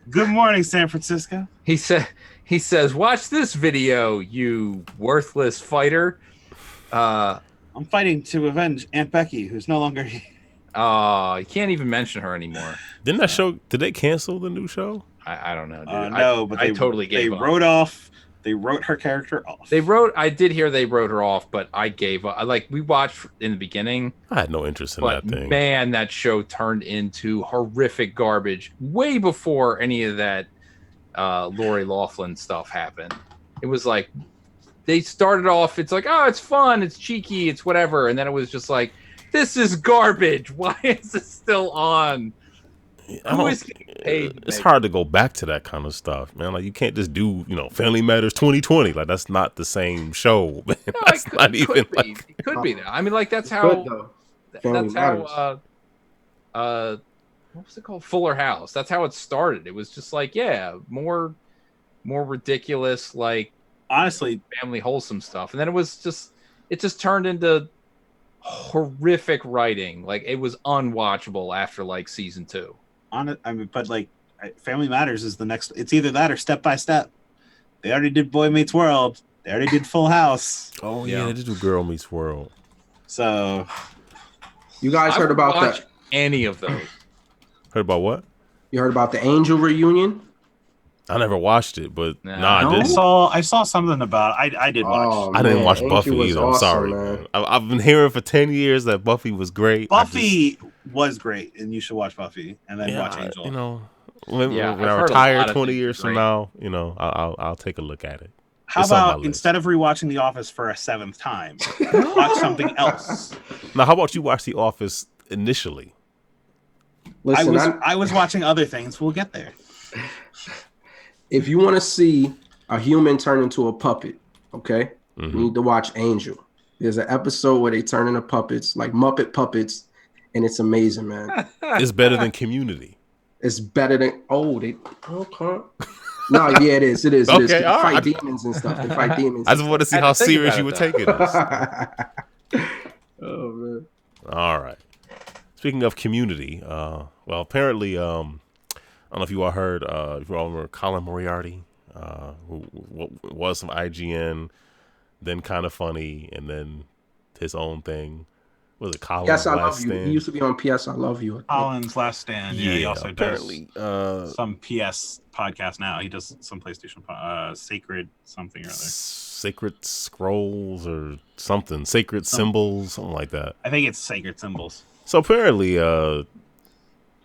Good morning, San Francisco. He says, watch this video, you worthless fighter. I'm fighting to avenge Aunt Becky, who's no longer here. Oh, you can't even mention her anymore. Didn't that show? Did they cancel the new show? I don't know, dude. No, but I totally gave up. They wrote her character off. I did hear they wrote her off, but I gave up. We watched in the beginning. I had no interest in that thing. Man, that show turned into horrific garbage way before any of that Lori Loughlin stuff happened. It was like they started off. It's like, oh, it's fun, it's cheeky, it's whatever, and then it was just like, this is garbage. Why is this still on? Who is getting paid? It's hard to go back to that kind of stuff, man. Like, you can't just do, Family Matters 2020. Like, that's not the same show, man. No, that's not even like. It could be that. I mean, like, that's how. That's how. What was it called? Fuller House. That's how it started. It was just like, more ridiculous, like, honestly, family wholesome stuff, and then it just turned into horrific writing. Like, it was unwatchable after like season 2. Family Matters is the next. It's either that or Step by Step. They already did Boy Meets World. They already did Full House. Oh yeah, they did do Girl Meets World. So, you guys heard about that? Any of those? Heard about what? You heard about the Angel reunion? I never watched it, but I didn't. I saw something about it. I did watch. I didn't watch Buffy either. I'm sorry, man. I've been hearing for 10 years that Buffy was great. Buffy was great, and you should watch Buffy and then watch Angel. When I retire 20 years from now, I'll take a look at it. How about instead of rewatching The Office for a 7th time, watch something else? Now, how about you watch The Office initially? Listen, I was watching other things. We'll get there. If you want to see a human turn into a puppet, okay, you need to watch Angel. There's an episode where they turn into puppets, like Muppet puppets, and it's amazing, man. It's better than Community. It's better than okay. No, yeah, it is. It is. Okay, They fight demons and stuff. They fight demons. I just want to see how serious you would take it. Oh man. All right. Speaking of Community, well, apparently, I don't know if you all heard, if you all remember Colin Moriarty, who was from IGN, then Kind of Funny, and then his own thing. Was it Colin's Yes, I Last Love Stand? You. He used to be on PS I Love You. Colin's Last Stand. Yeah, he also apparently, does some PS podcast now. He does some PlayStation Sacred something or other. Sacred Scrolls or something. Sacred Symbols, something like that. I think it's Sacred Symbols. So apparently,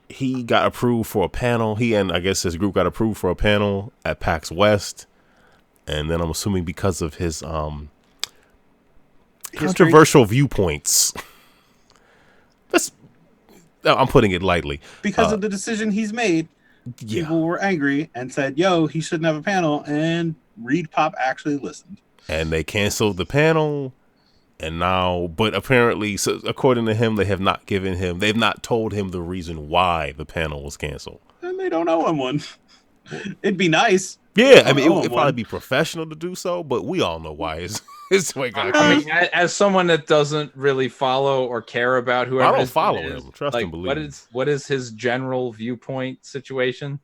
he got approved for a panel. He and I guess his group got approved for a panel at PAX West. And then I'm assuming because of his controversial viewpoints. I'm putting it lightly. Because of the decision he's made, people were angry and said, yo, he shouldn't have a panel. And Reed Pop actually listened. And they canceled the panel. And now, but apparently, so according to him, they've not told him the reason why the panel was canceled. And they don't owe him one. It'd be nice. Yeah, I mean, it'd probably be professional to do so, but we all know why it's way got I mean, as someone that doesn't really follow or care about whoever I don't follow him. Trust and believe. What is his general viewpoint situation?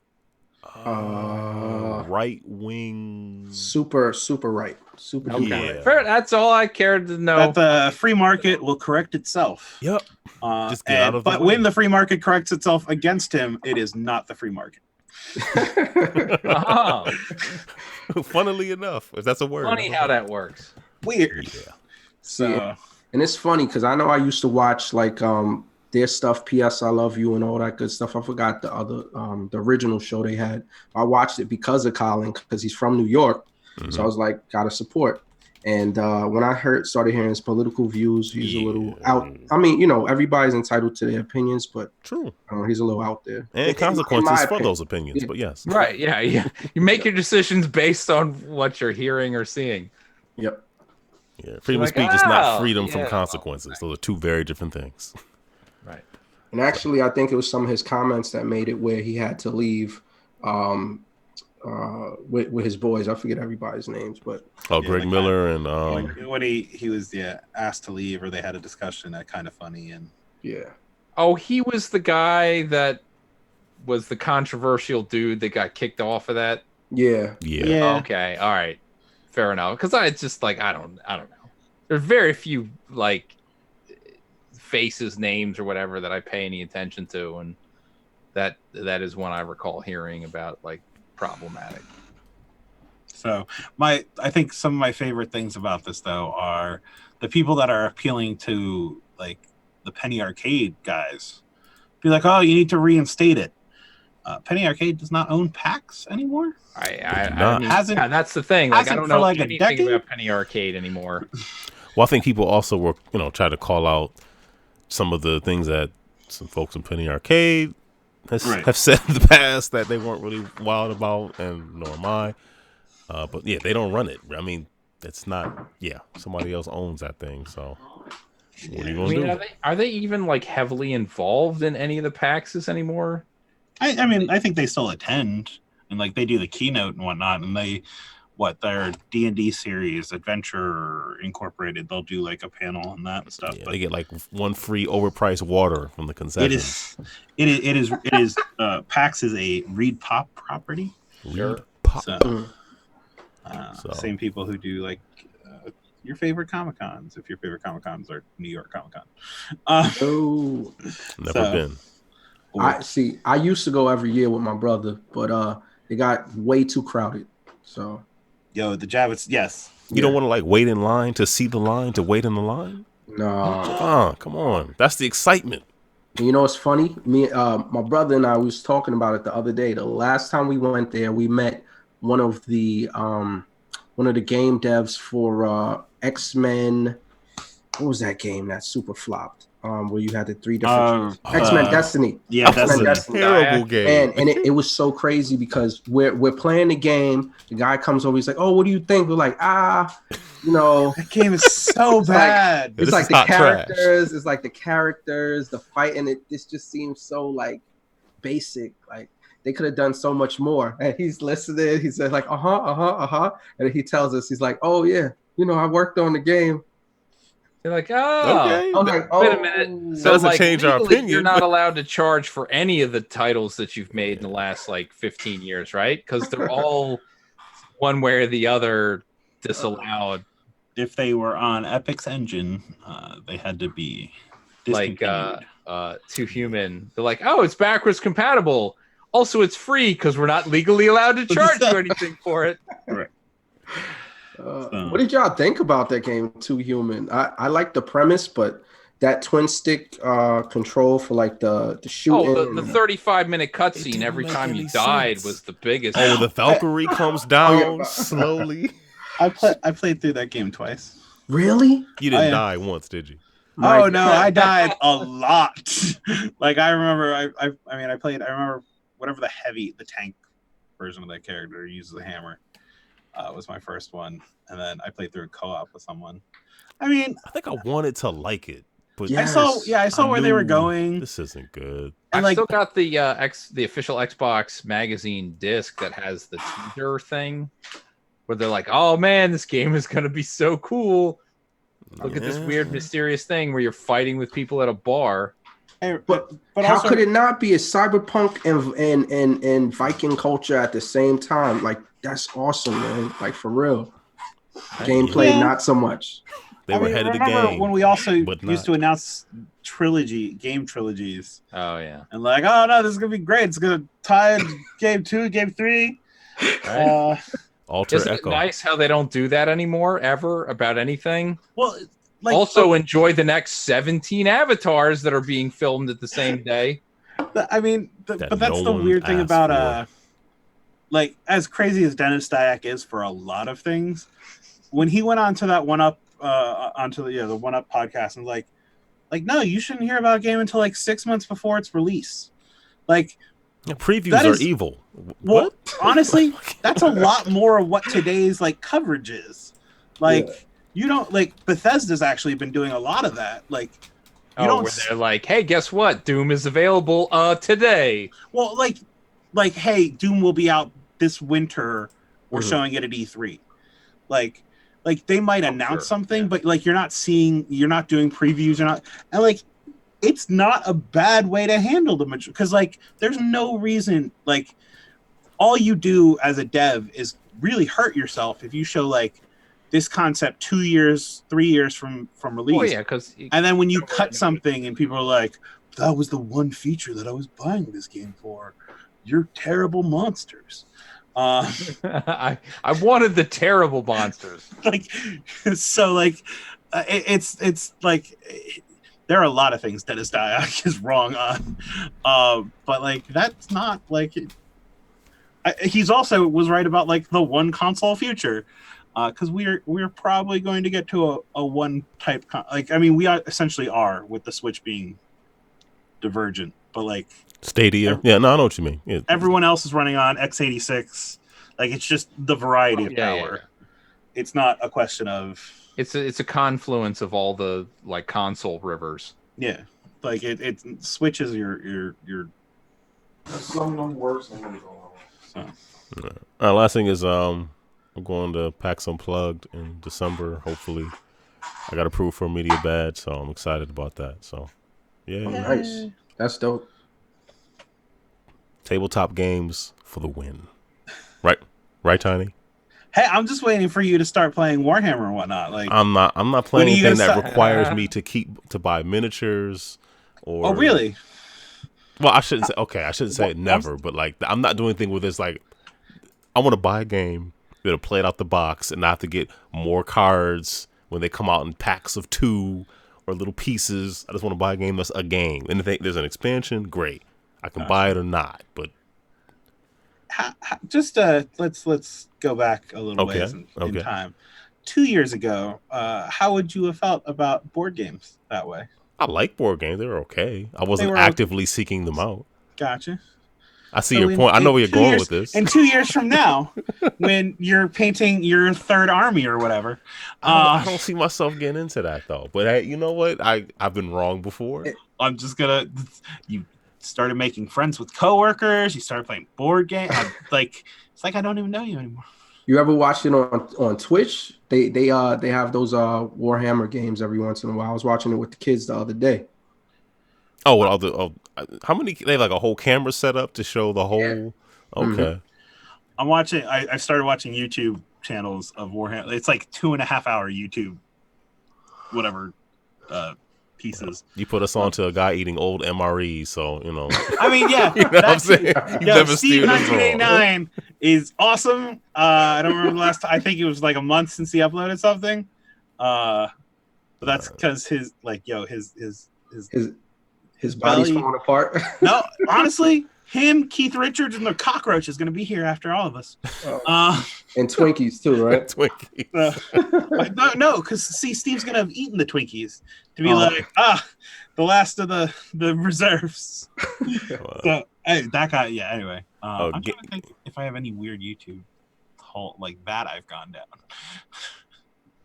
Right wing, super right, super. Okay. Yeah. Fair, that's all I cared to know. That the free market will correct itself. Yep. Just get out of the way. When the free market corrects itself against him, it is not the free market. Funnily enough, if that's a word. Funny how that works. Weird. Yeah. So, and it's funny because I know I used to watch like their stuff, PS I Love You and all that good stuff. I forgot the other the original show they had. I watched it because of Colin, because he's from New York. Mm-hmm. So I was like, gotta support. And when I started hearing his political views, he's a little out. I mean, you know, everybody's entitled to their opinions, but true, he's a little out there. And consequences for those opinions, but yes. Right, yeah. You make your decisions based on what you're hearing or seeing. Yep. Yeah, freedom of speech is not freedom from consequences. Those are two very different things. Right. And actually, I think it was some of his comments that made it where he had to leave with his boys. I forget everybody's names, but Greg Miller and when he was asked to leave, or they had a discussion that Kind of Funny, and he was the guy that was the controversial dude that got kicked off of that. Yeah. Okay, all right, fair enough. Because I just like I don't know. There's very few like faces, names, or whatever that I pay any attention to, and that is one I recall hearing about like problematic. So I think some of my favorite things about this though are the people that are appealing to like the Penny Arcade guys. Be like, oh, you need to reinstate it. Penny Arcade does not own PAX anymore. I mean, that's the thing. Like I don't know anything about Penny Arcade anymore. Well, I think people also were, try to call out some of the things that some folks in Penny Arcade have said in the past that they weren't really wild about, and nor am I. But yeah, they don't run it. I mean, it's not. Yeah, somebody else owns that thing. So what are you going to do? Are they even like heavily involved in any of the PAXs anymore? I mean, I think they still attend and like they do the keynote and whatnot, and their D&D series, Adventure Incorporated, they'll do like a panel and that and stuff. Yeah, but they get like one free overpriced water from the concessions. It is. PAX is a Reed Pop property. Reed Pop. So, same people who do like your favorite Comic-Cons, if your favorite Comic-Cons are New York Comic-Con. Never been. I used to go every year with my brother, but it got way too crowded. So, the Javits, yes. You don't want to like wait in line to see the line to wait in the line? No. Come on. That's the excitement. You know what's funny? My brother and I was talking about it the other day. The last time we went there, we met one of the game devs for X-Men. What was that game that super flopped? where you had the 3 different X-Men X-Men Destiny. Yeah, X-Men Destiny. Terrible game. And it was so crazy because we're playing the game. The guy comes over. He's like, "Oh, what do you think?" We're like, that game is so bad. It's like the characters. It's like the characters, the fight, and this just seems so like basic. Like they could have done so much more. And he's listening. He said like, and he tells us, he's like, "Oh yeah, I worked on the game." You're like, okay. I'm like, wait a minute. So doesn't change our opinion. You're not allowed to charge for any of the titles that you've made in the last 15 years, right? Because they're all one way or the other disallowed. If they were on Epic's engine, they had to be discontinued. Too Human. They're like, oh, it's backwards compatible. Also, it's free because we're not legally allowed to charge you anything for it. Right. What did y'all think about that game, Too Human? I like the premise, but that twin stick control for the shooting. Oh, the 35-minute cutscene every time you died was the biggest. Oh, the Valkyrie comes down slowly. I played through that game twice. Really? You didn't die once, did you? Oh no, I died a lot. I remember, I remember whatever the tank version of that character uses a hammer. Was my first one, and then I played through a co-op with someone. I think I wanted to like it, but yes. I saw where they were going. This isn't good. And I still got the official Xbox magazine disc that has the teaser thing, where they're like, "Oh man, this game is gonna be so cool. Look at this weird, mysterious thing where you're fighting with people at a bar." But how could it not be a cyberpunk and Viking culture at the same time? That's awesome, man. For real. Gameplay, not so much. They were ahead of the game. When we also used to announce game trilogies. Oh yeah. And oh no, this is gonna be great. It's gonna tie in game 2, game 3. Right. Isn't it nice how they don't do that anymore ever about anything? Well, also enjoy the next 17 avatars that are being filmed at the same day. But that's the weird thing about as crazy as Dennis Dyack is for a lot of things, when he went on to that One Up the One Up podcast and like no, you shouldn't hear about a game until 6 months before its release. Previews are evil. Well, what? Honestly, that's a lot more of what today's coverage is. You don't Bethesda's actually been doing a lot of that. Where they're like, hey, guess what? Doom is available today. Well, hey, Doom will be out this winter. We're showing it at E3. They might announce something, but you're not doing previews, and it's not a bad way to handle the majority, because there's no reason, all you do as a dev is really hurt yourself if you show this concept 2 years, 3 years from release. Oh yeah, and then when you cut something and people are like, that was the one feature that I was buying this game for. You're terrible monsters. I wanted the terrible monsters. It's there are a lot of things Dennis Dyack is wrong on, but that's not he's also was right about the one console future, because we're probably going to get to a one type we essentially are, with the Switch being divergent, but Stadia. I know what you mean. Yeah. Everyone else is running on x86. It's just the variety of power. Yeah. It's not a question of. It's a confluence of all the console rivers. Yeah, it switches your. Some worse than others. So. Last thing is I'm going to PAX Unplugged in December. Hopefully, I got approved for a media badge, so I'm excited about that. So, yeah. Oh, nice. That's dope. Tabletop games for the win. Right, Tiny? Hey, I'm just waiting for you to start playing Warhammer and whatnot. I'm not playing anything that requires me to buy miniatures or. Oh, really? Well, I shouldn't say it never, but I'm not doing anything with this. I want to buy a game that'll play it out the box and not have to get more cards when they come out in packs of 2 or little pieces. I just want to buy a game that's a game. And if there's an expansion, great. I can buy it or not, but. Let's go back a little ways in time. 2 years ago, how would you have felt about board games that way? I like board games. They're okay. I wasn't actively seeking them out. Gotcha. I see your point. I know where you're going with this. And 2 years from now, when you're painting your third army or whatever, I don't see myself getting into that though. But hey, you know what? I've been wrong before. I'm just gonna. You started making friends with coworkers. You started playing board games. It's like I don't even know you anymore. You ever watched it on Twitch? They have those Warhammer games every once in a while. I was watching it with the kids the other day. Oh, well, how many? They have like a whole camera set up to show the whole. Yeah. Okay. Mm-hmm. I'm watching. I started watching YouTube channels of Warhammer. It's like 2.5 hour YouTube, whatever, pieces. You put us on to a guy eating old MREs, so you know. I mean, yeah. You know what I'm saying? Steve 1989 is awesome. I don't remember the last time. I think it was like a month since he uploaded something. But that's because his body's falling apart. No, honestly, him, Keith Richards, and the cockroach is going to be here after all of us. And Twinkies too, right? Twinkies. No, because see, Steve's going to have eaten the Twinkies to be like, the last of the reserves. So, hey, that guy, yeah. Anyway, I'm trying to think if I have any weird YouTube like that I've gone down.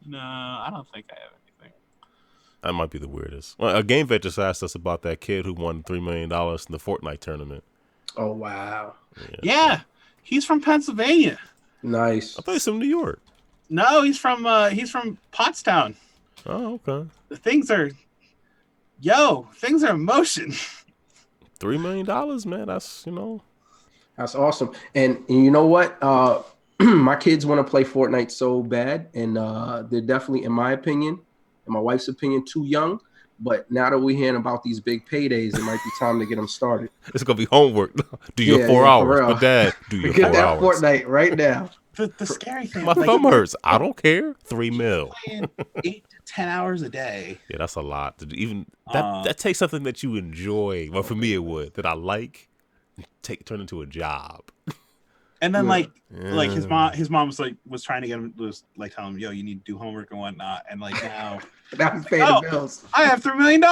No, I don't think I have anything. That might be the weirdest. Well, a game vet just asked us about that kid who won $3 million in the Fortnite tournament. Oh wow! Yeah, he's from Pennsylvania. Nice. I thought he's from New York. No, he's from Pottstown. Oh, okay. Things are in motion. $3 million, man. That's awesome. And you know what? My kids want to play Fortnite so bad, and they're definitely, in my opinion, in my wife's opinion, too young. But now that we're hearing about these big paydays, it might be time to get them started. It's gonna be homework. Do your 4 hours, but Dad, do your 4 hours. Get that Fortnite right now. The scary thing, my thumb hurts. I don't care. $3 million. 8 to 10 hours a day. Yeah, that's a lot. Even that takes something that you enjoy. Well, for me, it would that I like. Turn into a job. And then like his mom was trying to get him, telling him, yo, you need to do homework and whatnot. And like now he's paying the bills. I have $3 million.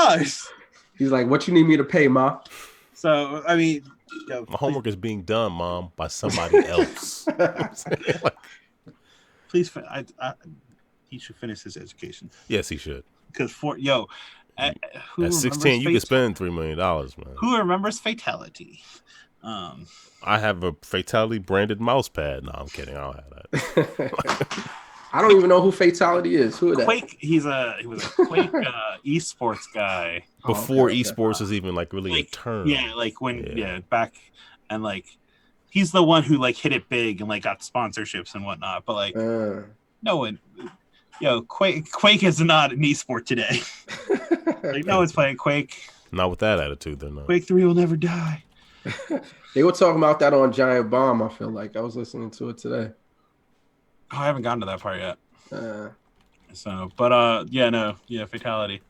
He's like, what you need me to pay, Ma? So I mean, my homework is being done, Mom, by somebody else. Please, he should finish his education. Yes, he should. Because at 16, you can spend $3 million, man. Who remembers Fatality? I have a Fatality branded mouse pad. No, I'm kidding. I don't have that. I don't even know who Fatality is. Who is that? Quake. He was a Quake esports guy before esports was even like really a term. Yeah, like when back, and like he's the one who like hit it big and like got sponsorships and whatnot. But like no one, Quake is not an esport today. Like no one's playing Quake. Not with that attitude, they're not. Quake 3 will never die. They were talking about that on Giant Bomb. I feel like I was listening to it today. Oh, I haven't gotten to that part yet. Fatality.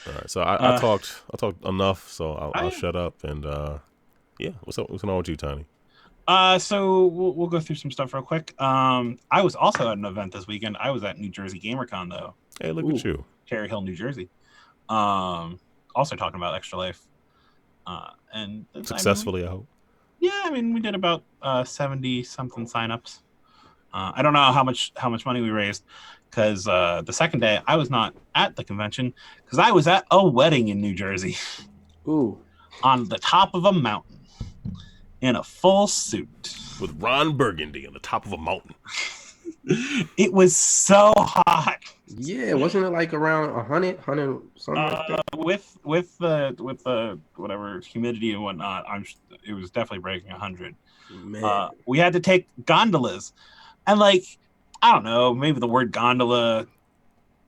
All right, so I talked enough, so I'll shut up and what's going on with you, Tiny? So we'll go through some stuff real quick. I was also at an event this weekend. I was at New Jersey GamerCon though. Hey, look at you, Cherry Hill, New Jersey. Also talking about Extra Life. And successfully, I hope. Yeah, I mean, we did about 70 something signups. I don't know how much money we raised because the second day I was not at the convention because I was at a wedding in New Jersey. Ooh, on the top of a mountain in a full suit with Ron Burgundy on the top of a mountain. It was so hot. Yeah, wasn't it like around 100 something like that? With the whatever humidity and whatnot, it was definitely breaking 100. Man, we had to take gondolas, and like I don't know, maybe the word gondola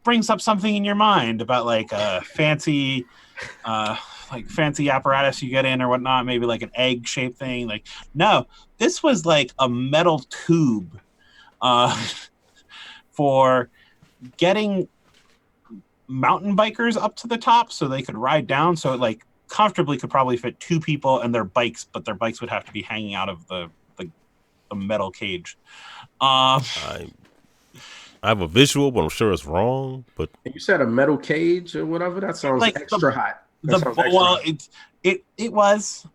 brings up something in your mind about like a fancy apparatus you get in or whatnot, maybe like an egg shaped thing. Like no, this was like a metal tube. For getting mountain bikers up to the top so they could ride down, so it like comfortably could probably fit 2 people and their bikes, but their bikes would have to be hanging out of the metal cage. I have a visual, but I'm sure it's wrong. But you said a metal cage or whatever. That sounds like extra hot. It was.